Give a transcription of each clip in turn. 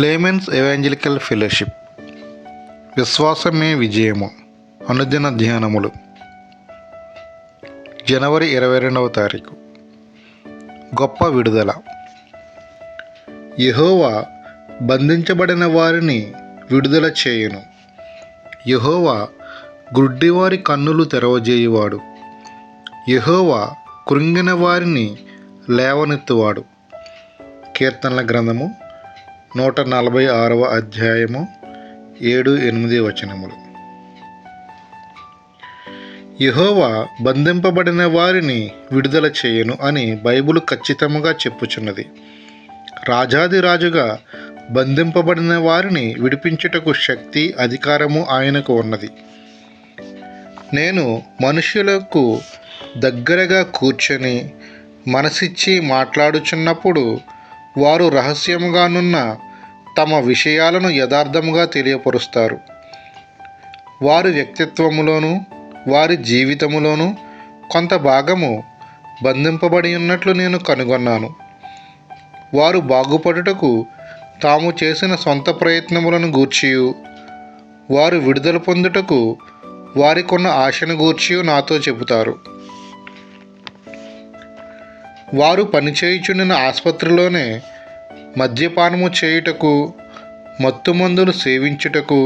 Laymen's evangelical fellowship విశ్వాసమే విజయము అనుదిన ధ్యానములు జనవరి 22వ తారీఖు. గొప్ప విడుదల. యెహోవా బంధించబడిన వారిని విడుదల చేయును. యెహోవా గుడ్డివారి కన్నులు తెరవజేయువాడు. యెహోవా కృంగిన వారిని లేవనెత్తువాడు. కీర్తనల గ్రంథము 146వ అధ్యాయము 7-8 వచనములు. యెహోవా బంధింపబడిన వారిని విడుదల చేయును అని బైబిలు ఖచ్చితంగా చెప్పుచున్నది. రాజాదిరాజుగా బంధింపబడిన వారిని విడిపించుటకు శక్తి, అధికారము ఆయనకు ఉన్నది. నేను మనుష్యులకు దగ్గరగా కూర్చొని మనసిచ్చి మాట్లాడుచున్నప్పుడు వారు రహస్యముగానున్న తమ విషయాలను యథార్థముగా తెలియపరుస్తారు. వారి వ్యక్తిత్వములోను వారి జీవితములోను కొంత భాగము బంధింపబడి ఉన్నట్లు నేను కనుగొన్నాను. వారు బాగుపడుటకు తాము చేసిన సొంత ప్రయత్నములను గూర్చియు, వారు విడుదల పొందుటకు వారికున్న ఆశను గూర్చియు నాతో చెబుతారు. వారు పనిచేయుచుండిన ఆసుపత్రిలోనే మద్యపానము చేయుటకు, మత్తుమందులు సేవించుటకు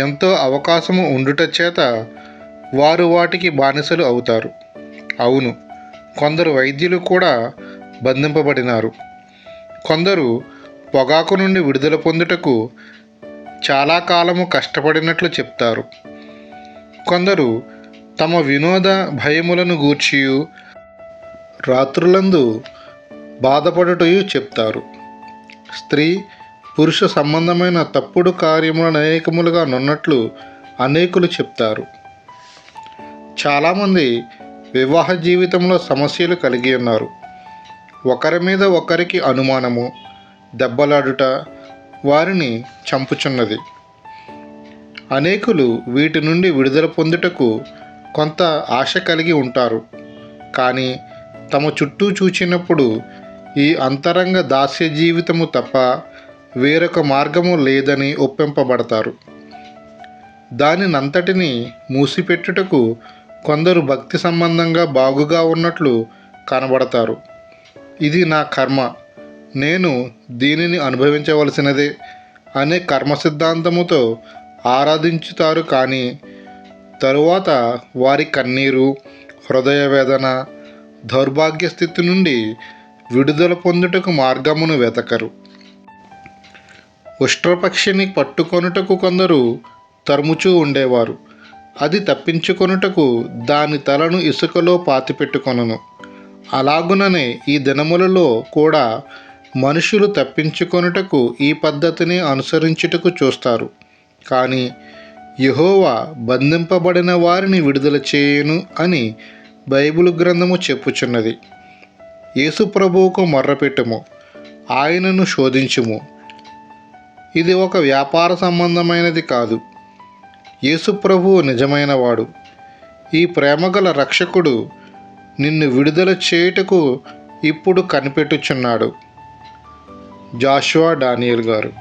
ఎంతో అవకాశము ఉండుట చేత వారు వాటికి బానిసలు అవుతారు. అవును, కొందరు వైద్యులు కూడా బంధింపబడినారు. కొందరు పొగాకు నుండి విడుదల పొందుటకు చాలా కాలము కష్టపడినట్లు చెప్తారు. కొందరు తమ వినోద భయములను గూర్చియు రాత్రులందు బాధపడుటయు చెప్తారు. స్త్రీ పురుష సంబంధమైన తప్పుడు కార్యములను అనేకములుగా నున్నట్లు అనేకులు చెప్తారు. చాలామంది వివాహ జీవితంలో సమస్యలు కలిగి ఉన్నారు. ఒకరి మీద ఒకరికి అనుమానము, దెబ్బలాడుట వారిని చంపుచున్నది. అనేకులు వీటి నుండి విడుదల పొందుటకు కొంత ఆశ కలిగి ఉంటారు. కానీ తమ చుట్టూ చూచినప్పుడు ఈ అంతరంగ దాస్య జీవితము తప్ప వేరొక మార్గము లేదని ఒప్పింపబడతారు. దానినంతటిని మూసిపెట్టుటకు కొందరు భక్తి సంబంధంగా బాగుగా ఉన్నట్లు కనబడతారు. ఇది నా కర్మ, నేను దీనిని అనుభవించవలసినదే అనే కర్మ సిద్ధాంతముతో ఆరాధించుతారు. కానీ తరువాత వారి కన్నీరు, హృదయ వేదన, దౌర్భాగ్య స్థితి నుండి విడుదల పొందుటకు మార్గమును వెతకరు. ఉష్ట్రపక్షిని పట్టుకొనుటకు కొందరు తరుముచూ ఉండేవారు. అది తప్పించుకొనుటకు దాని తలను ఇసుకలో పాతిపెట్టుకొనును. అలాగుననే ఈ దినములలో కూడా మనుషులు తప్పించుకొనుటకు ఈ పద్ధతిని అనుసరించుటకు చూస్తారు. కానీ యెహోవా బంధింపబడిన వారిని విడుదల చేయును అని బైబిలు గ్రంథము చెప్పుచున్నది. యేసు ప్రభువుకు మొర్రపెట్టుము, ఆయనను శోధించుము. ఇది ఒక వ్యాపార సంబంధమైనది కాదు. యేసు ప్రభువు నిజమైనవాడు. ఈ ప్రేమగల రక్షకుడు నిన్ను విడుదల చేయుటకు ఇప్పుడు కనిపెట్టుచున్నాడు. జాషువా డానియల్ గారు.